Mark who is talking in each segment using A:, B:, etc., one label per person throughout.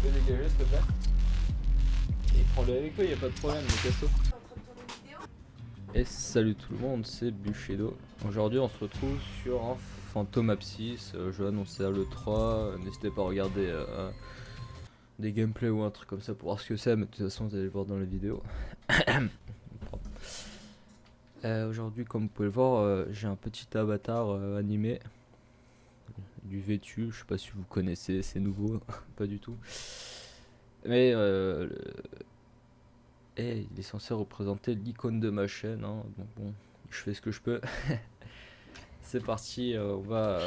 A: peux dégager s'il te plaît? Et prends-le avec toi, y a pas de problème, mais casse-toi. Et salut tout le monde, c'est Bushido. Aujourd'hui on se retrouve sur un Phantom Apsis, jeu annoncé à l'E3. N'hésitez pas à regarder des gameplays ou un truc comme ça pour voir ce que c'est, mais de toute façon vous allez le voir dans la vidéo. Aujourd'hui, comme vous pouvez le voir, j'ai un petit avatar animé du vêtu. Je sais pas si vous connaissez, c'est nouveau, pas du tout. Mais il est censé représenter l'icône de ma chaîne, hein. Donc bon, je fais ce que je peux. C'est parti, on va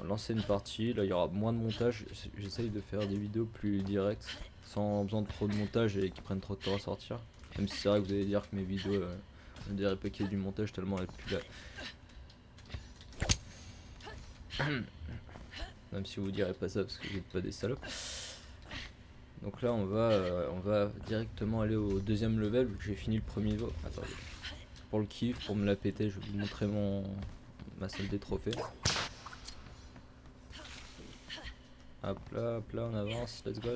A: lancer une partie. Là il y aura moins de montage. J'essaye de faire des vidéos plus directes, sans besoin de trop de montage et qui prennent trop de temps à sortir. Même si c'est vrai que vous allez dire que mes vidéos, on dirait pas qu'il y a du montage tellement elle pue là. Même si vous direz pas ça parce que vous êtes pas des salopes. Donc là on va directement aller au deuxième level vu que j'ai fini le premier niveau. Attendez. Pour le kiff, pour me la péter, je vais vous montrer ma salle des trophées. Hop là, on avance, let's go.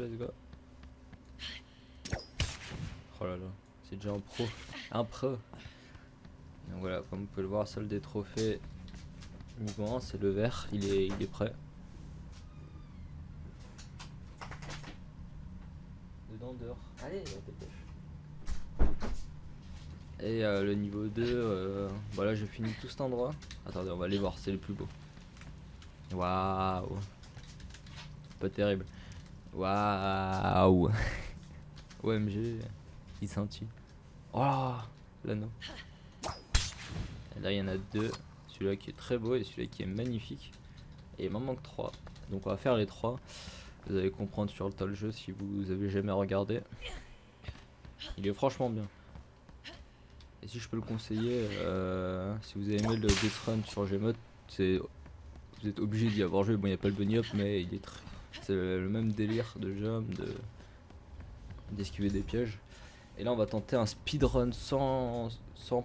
A: Oh là là, c'est déjà un pro. Un pro. Donc voilà, comme vous pouvez le voir, salle des trophées niveau 1, c'est le vert, il est prêt. Dedans, dehors. Allez, dépêche. Et le niveau 2, voilà, j'ai fini tout cet endroit. Attendez, on va aller voir, c'est le plus beau. Waouh. Pas terrible. Waouh. OMG, il sentit. Oh, l'anneau. Et là, il y en a deux. Celui-là qui est très beau et celui-là qui est magnifique. Et il m'en manque 3. Donc on va faire les 3. Vous allez comprendre sur le tas le jeu si vous avez jamais regardé. Il est franchement bien. Et si je peux le conseiller, si vous avez aimé le Death Run sur Gmod, vous êtes obligé d'y avoir joué. Bon, il n'y a pas le bunny hop, mais c'est le même délire de jump, d'esquiver des pièges. Et là, on va tenter un speedrun sans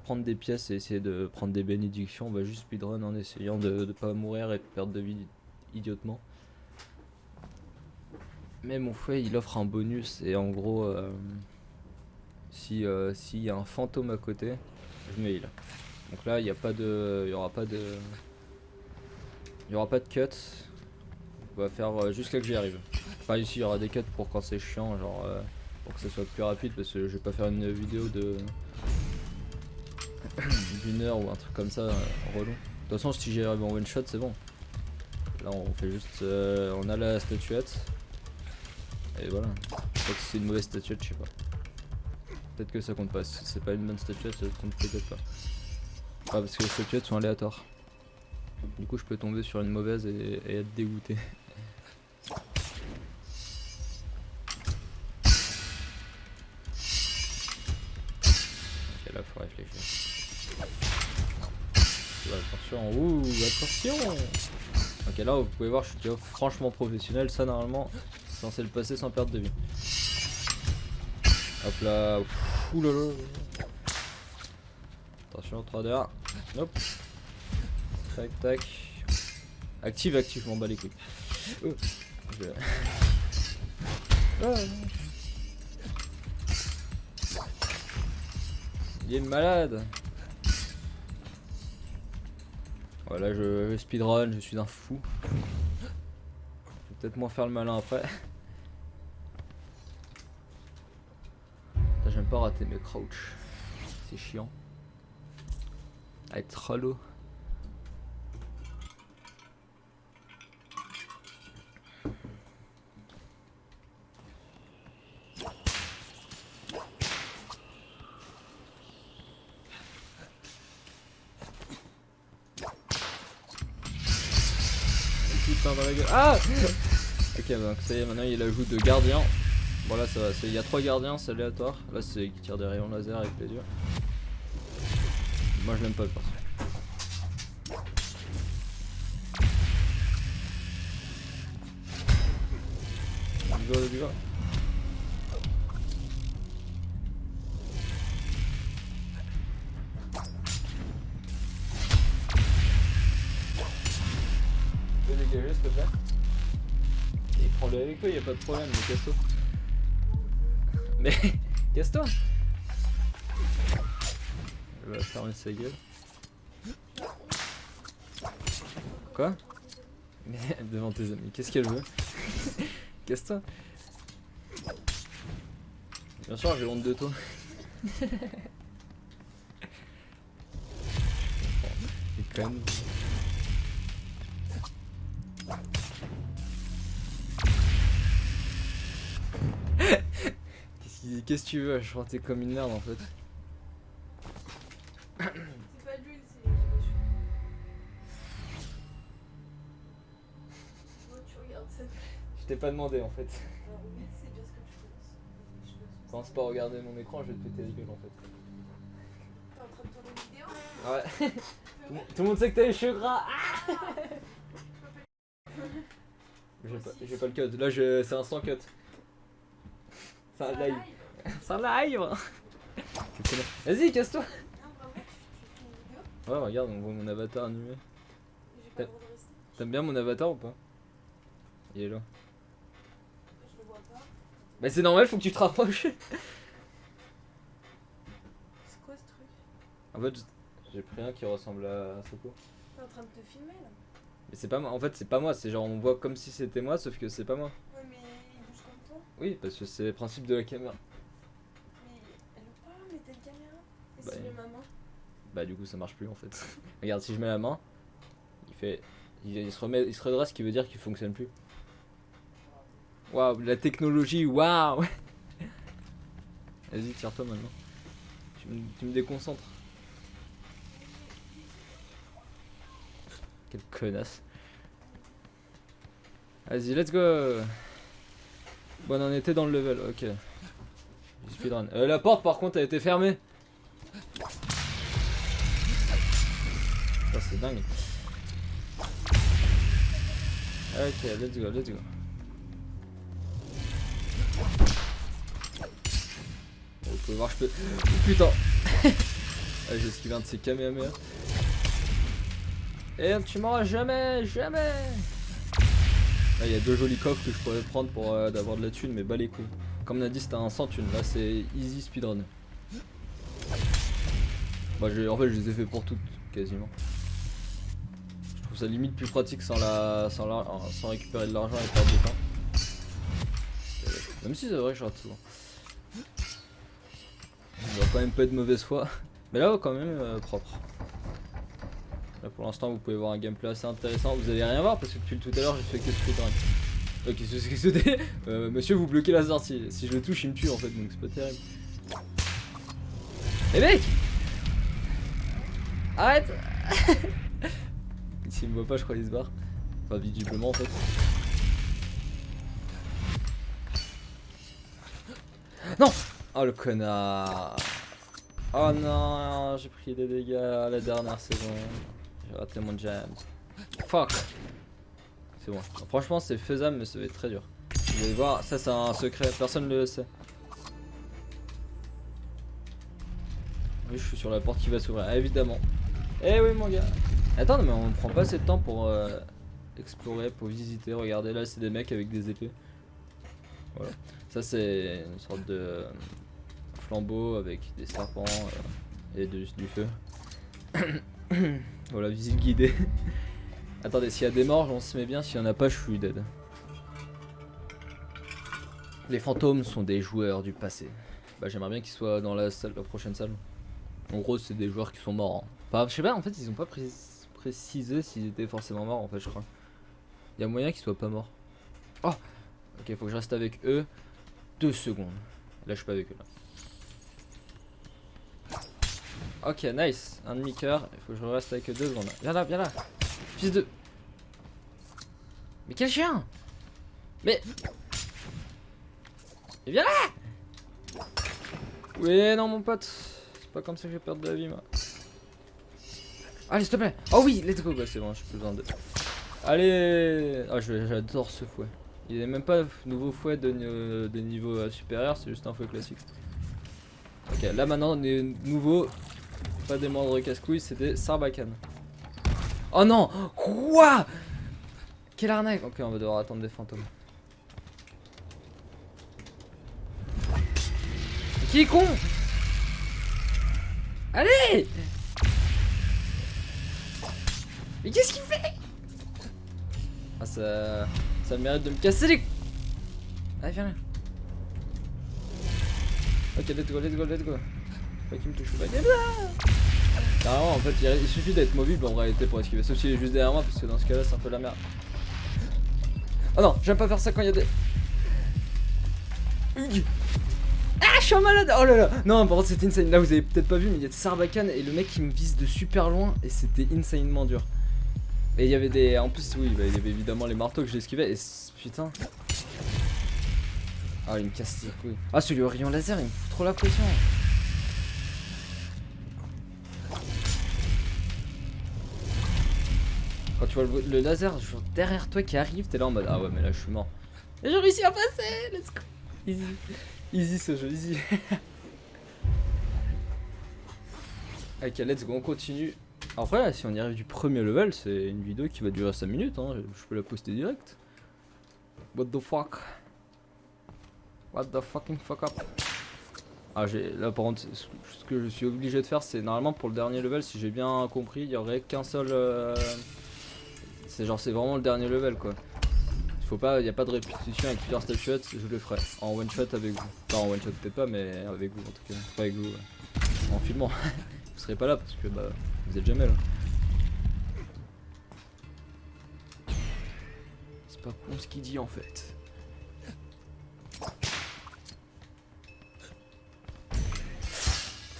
A: prendre des pièces et essayer de prendre des bénédictions. On va juste speedrun en essayant de ne pas mourir et de perdre de vie idiotement. Mais mon fouet, il offre un bonus et en gros, s'il y a un fantôme à côté, je me heal. Donc là, il y aura pas de cut. On va faire jusqu'à que j'y arrive. Enfin ici, il y aura des cuts pour quand c'est chiant, genre pour que ça soit plus rapide, parce que je vais pas faire une vidéo de d'une heure ou un truc comme ça relou. De toute façon, si j'y arrive en one shot, c'est bon. Là, on fait juste, on a la statuette. Et voilà. Peut-être que c'est une mauvaise statuette, je sais pas. Peut-être que ça compte pas. Si c'est pas une bonne statuette, ça compte peut-être pas. Ah, parce que les statuettes sont aléatoires. Du coup, je peux tomber sur une mauvaise et être dégoûté. Ok, là, faut réfléchir. Attention, ouh, attention. Ok, là, vous pouvez voir, je suis déjà franchement professionnel. Ça, normalement, c'est censé le passer sans perdre de vie. Hop là, oulala. Attention, 3, 2, 1. Hop. Tac. Active, je m'en bats les couilles. Il est malade. Voilà, je speedrun, je suis un fou. Je vais peut-être moins faire le malin après. J'aime pas rater mes crouch. C'est chiant. À être relou. Putain dans la gueule. Ah. Ok, donc ça y est, maintenant il y a l'ajout de gardien. Bon là ça va, il y a 3 gardiens, c'est aléatoire. Là c'est qui tire des rayons laser avec les yeux. Moi je l'aime pas le perso. Du go. Tu peux dégager s'il te plaît? Et Prends-le avec toi, y'a pas de problème, mais casse-toi. Mais casse-toi. Elle va fermer sa gueule. Quoi? Mais devant tes amis, qu'est-ce qu'elle veut? Casse-toi. Bien sûr, j'ai honte de toi. Les connes. Qu'est-ce que tu veux? Je crois que t'es comme une merde en fait.
B: C'est pas de l'huile, c'est les cheveux. Oh, tu regardes ça.
A: Je t'ai pas demandé en fait.
B: Alors, oui, c'est bien ce que tu penses. Les cheveux sont
A: Commence pas à regarder mon écran, je vais te péter la gueule en fait.
B: T'es en train de tourner une vidéo?
A: Ouais. Tout le monde sait que t'as les cheveux gras. Ah j'ai pas le cut. Là, c'est un sans cut. C'est un live. C'est un live. Vas-y, casse-toi.
B: Non, vraiment, tu fais une vidéo?
A: Ouais, regarde, on voit mon avatar animé.
B: Et j'ai pas le droit de rester.
A: T'aimes bien mon avatar ou pas? Il est là.
B: Je le vois pas.
A: Bah c'est normal, faut que tu te rapproches.
B: C'est quoi ce truc?
A: En fait, j'ai pris un qui ressemble à Soko.
B: T'es en train de te filmer là?
A: Mais c'est pas moi, en fait c'est pas moi, c'est genre on voit comme si c'était moi sauf que c'est pas moi.
B: Ouais, mais il bouge comme toi.
A: Oui, parce que c'est le principe de la caméra.
B: Mais elle veut pas, mais t'as une caméra. Et
A: Bah,
B: si je mets ma main?
A: Bah du coup ça marche plus en fait. Regarde, si je mets la main, il se redresse, ce qui veut dire qu'il fonctionne plus. Waouh, la technologie, waouh. Vas-y, tire-toi maintenant. Tu me déconcentres. Quelle connasse. Vas-y, let's go. Bon, on en était dans le level, ok. Du speedrun. La porte par contre a été fermée. Ça c'est dingue. Ok, let's go, let's go. Vous pouvez voir, je peux. Oh, putain. Ah, j'ai esquivé un de ces Kamehameha. Et tu m'auras jamais, jamais. Là, il y a deux jolis coffres que je pourrais prendre pour d'avoir de la thune, mais bas les couilles. Comme on a dit, c'était un sans thune. Là, c'est easy speedrun. Bah, en fait, je les ai fait pour toutes, quasiment. Je trouve ça limite plus pratique sans récupérer de l'argent et perdre du temps. Même si c'est vrai que je rate souvent. Il doit quand même pas être de mauvaise foi. Mais là, quand même, propre. Là, pour l'instant, vous pouvez voir un gameplay assez intéressant. Vous allez rien voir parce que depuis tout à l'heure, j'ai fait que speedrun. Ok, qu'est-ce que c'était? Monsieur, vous bloquez la sortie. Si je le touche, il me tue en fait, donc c'est pas terrible. Eh mec! Arrête! S'il me voit pas, je crois qu'il se barre. Enfin, visiblement en fait. Non! Oh le connard! Oh non, j'ai pris des dégâts à la dernière saison. J'ai raté mon jam. Fuck! C'est bon. Franchement, c'est faisable, mais ça va être très dur. Vous allez voir, ça c'est un secret, personne ne le sait. Oui, je suis sur la porte qui va s'ouvrir, évidemment. Eh oui, mon gars! Attends, mais on prend pas assez de temps pour explorer, pour visiter. Regardez, là, c'est des mecs avec des épées. Voilà. Ça, c'est une sorte de flambeau avec des serpents et du feu. Voilà, visite guidée. Attendez, s'il y a des morts, on se met bien. S'il y en a pas, je suis dead. Les fantômes sont des joueurs du passé. Bah, j'aimerais bien qu'ils soient dans la prochaine salle. En gros, c'est des joueurs qui sont morts. Hein. Enfin, je sais pas, en fait, ils ont pas précisé s'ils étaient forcément morts, en fait, je crois. Il y a moyen qu'ils soient pas morts. Oh! Ok, faut que je reste avec eux 2 secondes. Là, je suis pas avec eux, là. Ok, nice. Un demi-coeur. Il faut que je reste avec eux 2 secondes. Viens là, viens là. Fils de... Mais quel chien! Mais... Et viens là! Oui, non, mon pote. C'est pas comme ça que je vais perdre de la vie, moi. Allez, s'il te plaît. Oh oui, let's go. Bah, c'est bon, j'ai plus besoin de... Allez. Ah, j'adore ce fouet. Il n'est même pas nouveau fouet de niveau supérieur, c'est juste un fouet classique. Ok, là maintenant on est nouveau. Pas des moindres casse-couilles, c'est des Sarbacane. Oh non! Quoi? Quelle arnaque! Ok, on va devoir attendre des fantômes. Qui est con? Allez! Mais qu'est-ce qu'il fait? Ah ça mérite de me casser les... Allez viens là. Ok let's go, let's go, let's go. Pas qu'il me touche pas. Carrément en fait il suffit d'être mobile en réalité pour esquiver. Sauf s'il est juste derrière moi parce que dans ce cas là c'est un peu la merde. Oh non, j'aime pas faire ça quand il y a des... Ah je suis un malade. Oh là là. Non par contre c'était insane. Là vous avez peut-être pas vu mais il y a Sarbacane et le mec qui me vise de super loin et c'était insanement dur. Et il y avait des... En plus oui bah, il y avait évidemment les marteaux que j'esquivais et putain. Ah il me casse les couilles. Ah celui au rayon laser il me fout trop la pression. Quand tu vois le laser genre derrière toi qui arrive t'es là en mode ah ouais mais là je suis mort. Et j'ai réussi à passer. Let's go. Easy. Easy ce jeu, easy. Ok let's go on continue. Après là, si on y arrive du premier level c'est une vidéo qui va durer 5 minutes hein. Je peux la poster direct. What the fuck. What the fucking fuck up. Ah j'ai là par contre ce que je suis obligé de faire c'est normalement pour le dernier level si j'ai bien compris il y aurait qu'un seul c'est genre c'est vraiment le dernier level quoi. Il faut pas, y a pas de répétition avec plusieurs statuettes, je le ferai en one shot avec vous. Pas en one shot peut-être pas mais avec vous en tout cas. Pas avec vous ouais. En filmant. Vous serez pas là parce que bah vous êtes jamais là. C'est pas con ce qu'il dit en fait.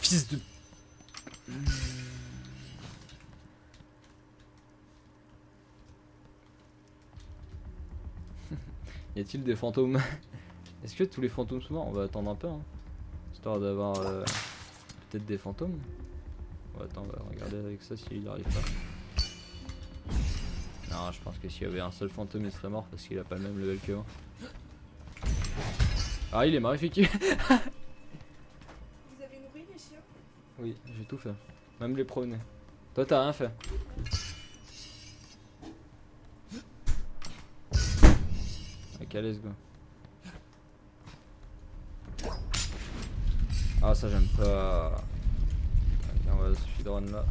A: Fils de... Y a-t-il des fantômes? Est-ce que tous les fantômes sont morts? On va attendre un peu hein. Histoire d'avoir peut-être des fantômes. On va attendre, on va regarder avec ça s'il arrive pas. Non je pense que s'il y avait un seul fantôme il serait mort parce qu'il a pas le même level que moi. Ah il est maléfique.
B: Vous avez nourri les chiens?
A: Oui j'ai tout fait. Même les promener. Toi t'as rien fait. Ok let's go. Ah ça j'aime pas. Ok on va speedrun là.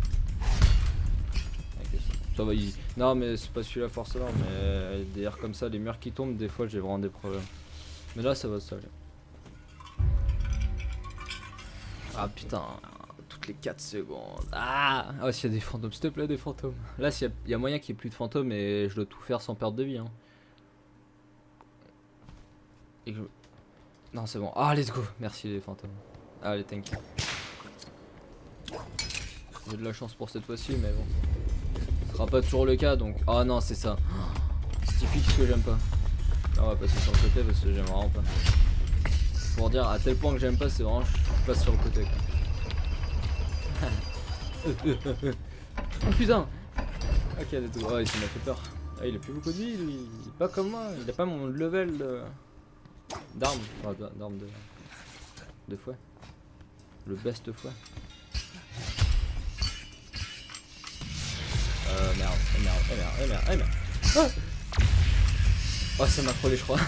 A: Ok ça va easy. Non mais c'est pas celui-là forcément mais des airs comme ça, les murs qui tombent des fois j'ai vraiment des problèmes. Mais là ça va se aller. Ah putain, toutes les 4 secondes. Ah oh s'il y a des fantômes, s'il te plaît des fantômes. Là s'il y a moyen qu'il y ait plus de fantômes et je dois tout faire sans perte de vie hein. Et que je... Non c'est bon. Ah let's go. Merci les fantômes. Allez thank you. J'ai de la chance pour cette fois-ci mais bon. Ce sera pas toujours le cas donc. Ah non c'est ça. C'est typique ce que j'aime pas. Là on va passer sur le côté parce que j'aime vraiment pas. Pour dire à tel point que j'aime pas c'est vraiment je passe sur le côté quoi. Oh putain. Ok let's go. Oh il m'a fait peur. Ah il a plus beaucoup de vie lui. Il est pas comme moi. Il a pas mon level d'armes. Enfin d'armes de fouet. Le best fouet. Merde. Ah oh ça m'a frôlé je crois.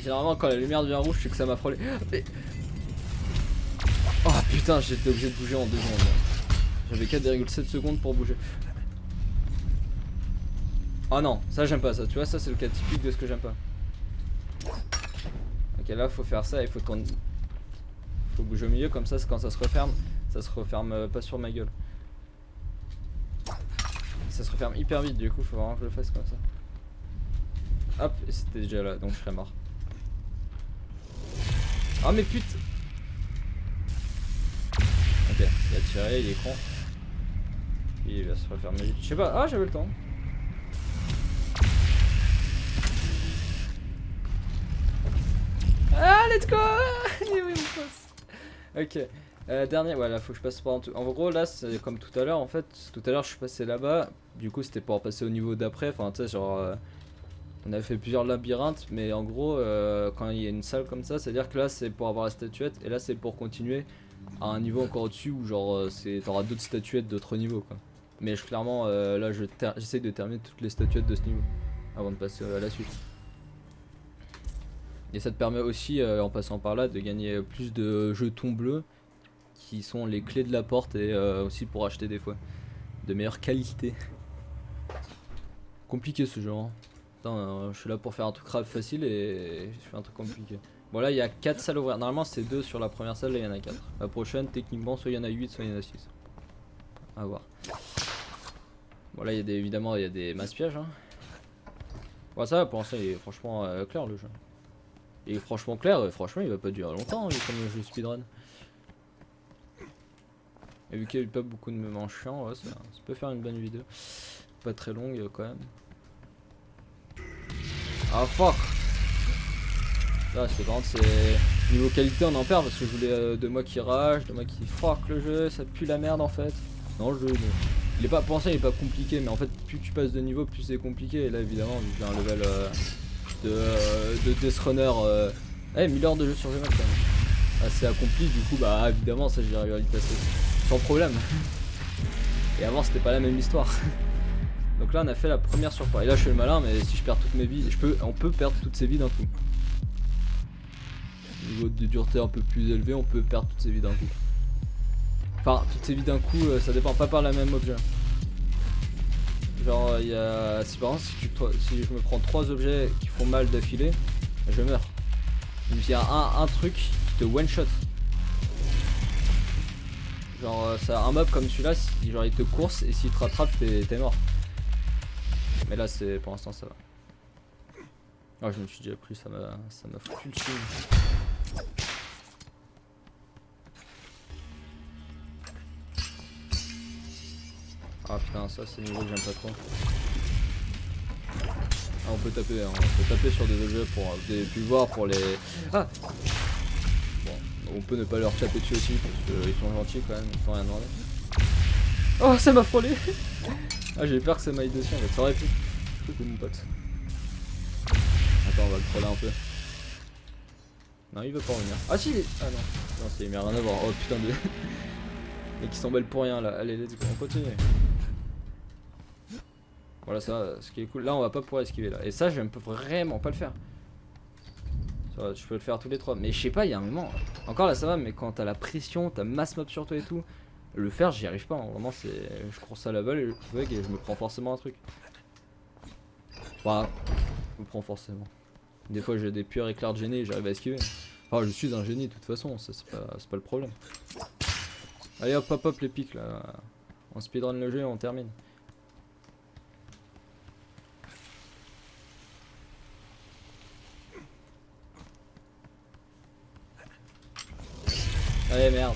A: Généralement quand la lumière devient rouge c'est que ça m'a frôlé. Mais... Oh putain j'étais obligé de bouger en 2 secondes. J'avais 4,7 secondes pour bouger. Oh non ça j'aime pas ça, tu vois ça c'est le cas typique de ce que j'aime pas. Ok là faut faire ça, il faut tourner. Faut bouger au milieu comme ça quand ça se referme pas sur ma gueule. Ça se referme hyper vite du coup faut vraiment que je le fasse comme ça. Hop et c'était déjà là donc je serais mort. Oh mais putain. Ok il a tiré, il est con. Puis il va se refermer vite. Je sais pas, ah j'avais le temps. Ah let's go. Il est où mon pote? Ok. Dernier, voilà, faut que je passe par en tout. En gros, là, c'est comme tout à l'heure, en fait. Tout à l'heure, je suis passé là-bas. Du coup, c'était pour passer au niveau d'après. Enfin, tu sais, genre. On avait fait plusieurs labyrinthes, mais en gros, quand il y a une salle comme ça, c'est-à-dire que là, c'est pour avoir la statuette. Et là, c'est pour continuer à un niveau encore au-dessus où, genre, t'auras d'autres statuettes d'autres niveaux, quoi. Mais clairement, là, j'essaye de terminer toutes les statuettes de ce niveau avant de passer à la suite. Et ça te permet aussi, en passant par là, de gagner plus de jetons bleus qui sont les clés de la porte et aussi pour acheter des fois de meilleure qualité. Compliqué ce jeu. Hein. Attends, je suis là pour faire un truc grave facile et je fais un truc compliqué. Bon là il y a 4 salles ouvertes. Normalement c'est 2 sur la première salle, là il y en a 4. La prochaine techniquement soit il y en a 8 soit il y en a 6. A voir. Bon là évidemment il y a des masse pièges. Hein. Bon ça va pour l'instant il est franchement clair le jeu. Il est franchement clair et franchement il va pas durer longtemps hein, comme le jeu speedrun. Et vu qu'il n'y a eu pas beaucoup de moments chiants, ouais, ça peut faire une bonne vidéo. Pas très longue quand même. Ah fuck. Là c'est par contre c'est niveau qualité on en perd parce que je voulais de moi qui rage, de moi qui fuck le jeu, ça pue la merde en fait. Non le jeu il est pas pour ça il est pas compliqué mais en fait plus tu passes de niveau plus c'est compliqué et là évidemment vu que j'ai un level de Death Runner 1000 heures de jeu sur Gmail quand même. Assez accompli du coup bah évidemment ça j'y arrive à y passer sans problème. Et avant c'était pas la même histoire. Donc là on a fait la première surface. Et là je suis le malin mais si je perds toutes mes vies, on peut perdre toutes ces vies d'un coup. Niveau de dureté un peu plus élevé, on peut perdre toutes ces vies d'un coup. Enfin toutes ces vies d'un coup, ça dépend pas par la même objet. Genre il y a. Si par exemple si je me prends 3 objets qui font mal d'affilée, je meurs. Il y a un truc qui te one shot. Genre ça, un mob comme celui-là, si genre il te course et s'il te rattrape t'es mort. Mais là c'est pour l'instant ça va. Oh je me suis déjà pris, ça m'a foutu le chien. Ah putain ça c'est le niveau que j'aime pas trop. Ah on peut taper, hein, on peut taper sur des objets pour. Vous avez pu le voir pour les. Ah bon, on peut ne pas leur taper dessus aussi parce qu'ils sont gentils quand même, ils t'ont rien demandé. Oh ça m'a frôlé. Ah j'ai peur que ça m'aille dessus en fait, ça aurait pu. Coucou mon pote. Attends on va le troller un peu. Non il veut pas revenir. Ah si il est. Ah non. Non c'est il met rien à voir. Oh putain de. Et qui s'emballent pour rien là. Allez let's go, on continue. Voilà ça, ce qui est cool. Là on va pas pouvoir esquiver là. Et ça je ne peux vraiment pas le faire. Ça, je peux le faire tous les 3. Mais je sais pas, il y a un moment. Encore là ça va, mais quand t'as la pression, t'as masse mob sur toi et tout. Le faire j'y arrive pas. Hein. Vraiment c'est. Je cours à la balle et je me prends forcément un truc. Bah, je me prends forcément. Des fois j'ai des purs éclairs de génie et j'arrive à esquiver. Enfin je suis un génie de toute façon, ça c'est pas le problème. Allez hop hop hop les pics là. On speedrun le jeu et on termine. Allez merde.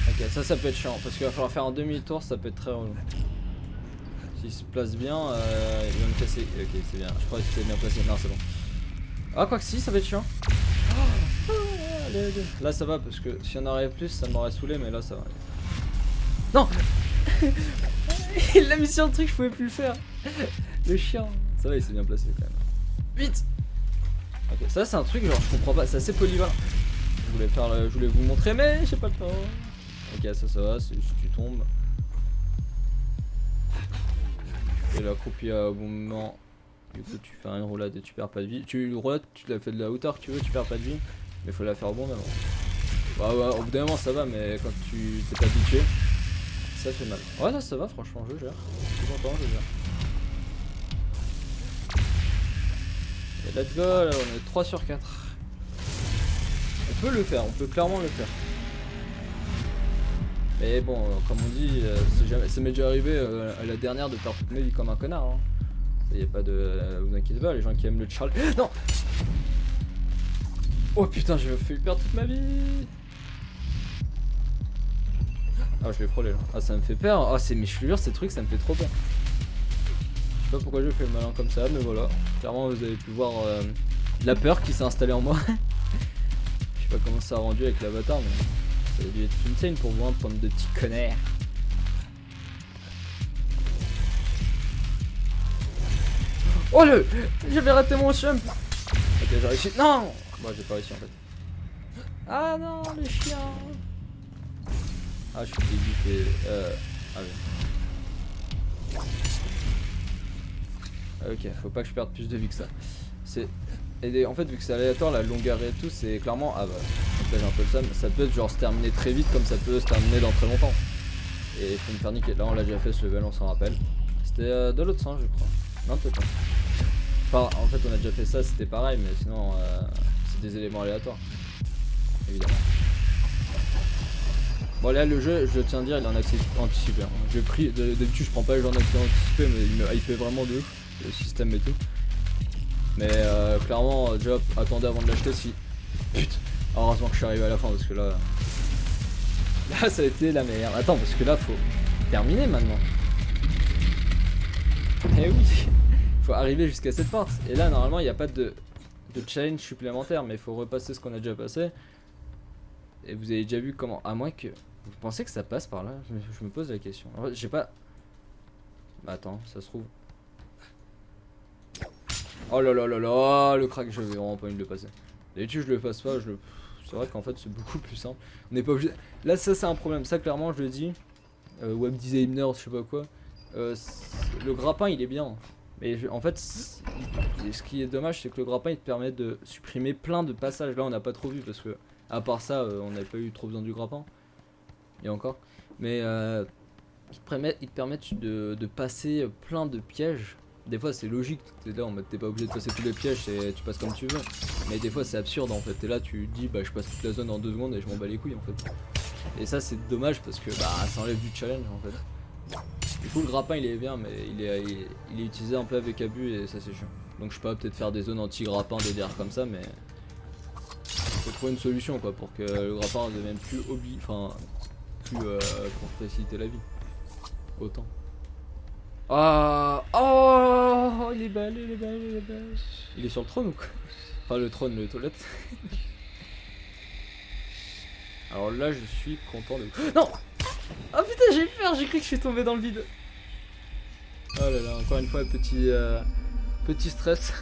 A: Ok ça peut être chiant parce qu'il va falloir faire un demi-tour, ça peut être très relou. S'il se place bien, il va me casser. Ok c'est bien, je crois que c'est bien placé. Non c'est bon. Ah quoi que si ça va être chiant. Oh, allez. Là ça va parce que s'il y en aurait plus ça m'aurait saoulé mais là ça va. Non. Il l'a mis sur le truc, je pouvais plus le faire. Le chien. Ça va il s'est bien placé quand même. Vite. Ok ça c'est un truc genre je comprends pas, c'est assez polyvalent. Je voulais vous montrer mais j'ai pas le temps. Ok ça va, c'est juste tu tombes. Et la croupie au bon moment. Du coup tu fais une roulade et tu perds pas de vie. Tu roulades, tu la fais de la hauteur que tu veux, tu perds pas de vie. Mais faut la faire au bon moment. Bah ouais, au bout d'un moment ça va mais quand tu t'es pas habitué, ça fait mal. Ouais là ça va franchement je gère. Je suis content, je gère. Et let's go, là on est 3 sur 4. On peut le faire, on peut clairement le faire. Mais bon, comme on dit, ça m'est déjà arrivé à la dernière de perdre toute ma vie comme un connard. Hein. Ça y a pas de. Vous inquiétez pas, les gens qui aiment le Charles. Non. Oh putain, j'ai fait perdre toute ma vie. Ah, je l'ai frôlé là. Ah, ça me fait peur. Ah, mais je te jure, ces trucs, ça me fait trop peur. Je sais pas pourquoi je fais le malin comme ça, mais voilà. Clairement, vous avez pu voir de la peur qui s'est installée en moi. Je sais pas comment ça a rendu avec l'avatar, mais. Ça a dû être insane pour vous, bande de petits connards. Oh le. J'avais raté mon jump. Ok j'ai réussi. Non. Bon j'ai pas réussi en fait. Ah non le chien. Ah je suis dégoûté. Ah oui. Ok, faut pas que je perde plus de vie que ça. C'est... En fait, vu que c'est aléatoire, la longueur et tout, c'est clairement... Ah bah, donc là j'ai un peu le seum. Ça peut genre se terminer très vite comme ça peut se terminer dans très longtemps. Et il faut me faire niquer. Là on l'a déjà fait ce level, on s'en rappelle. C'était de l'autre sens je crois. Non peut-être pas. Enfin en fait on a déjà fait ça, c'était pareil, mais sinon c'est des éléments aléatoires. Évidemment. Bon là le jeu, je tiens à dire, il est en accès anticipé. Hein. J'ai pris, d'habitude je prends pas les jeux en accès anticipé, mais il me hypait vraiment de ouf, le système et tout. Mais clairement, déjà attendez avant de l'acheter si... Putain, heureusement que je suis arrivé à la fin parce que là... Là ça a été la merde. Attends parce que là faut terminer maintenant. Eh oui, faut arriver jusqu'à cette porte. Et là normalement il n'y a pas de challenge supplémentaire, mais il faut repasser ce qu'on a déjà passé. Et vous avez déjà vu comment... À moins que... Vous pensez que ça passe par là? Je me pose la question. En fait, j'ai pas... Bah attends, ça se trouve... Oh là là là là, le crack, j'avais vraiment pas envie de le passer. D'habitude je le passe pas, c'est vrai qu'en fait c'est beaucoup plus simple. On n'est pas obligé... Là ça c'est un problème, ça clairement je le dis. Web designer, je sais pas quoi. Le grappin il est bien. Mais en fait, ce qui est dommage c'est que le grappin il te permet de supprimer plein de passages. Là on n'a pas trop vu parce que... À part ça, on n'avait pas eu trop besoin du grappin. Et encore. Mais ils te permettent de passer plein de pièges. Des fois c'est logique, t'es là en mode t'es pas obligé de passer tous les pièges et tu passes comme tu veux. Mais des fois c'est absurde en fait. T'es là, tu dis bah je passe toute la zone en 2 secondes et je m'en bats les couilles en fait. Et ça c'est dommage parce que bah ça enlève du challenge en fait. Du coup le grappin il est bien mais il est utilisé un peu avec abus et ça c'est chiant. Donc je sais pas, peut-être faire des zones anti-grappin, des DR comme ça mais... Faut trouver une solution quoi pour que le grappin ne devienne plus pour faciliter la vie. Autant. Ah oh il est belle, il est belle, il est belle. Il est sur le trône ou quoi? Enfin le trône, le toilette. Alors là je suis content de... Non. Oh putain j'ai peur, j'ai cru que je suis tombé dans le vide. Oh là là, encore une fois petit stress.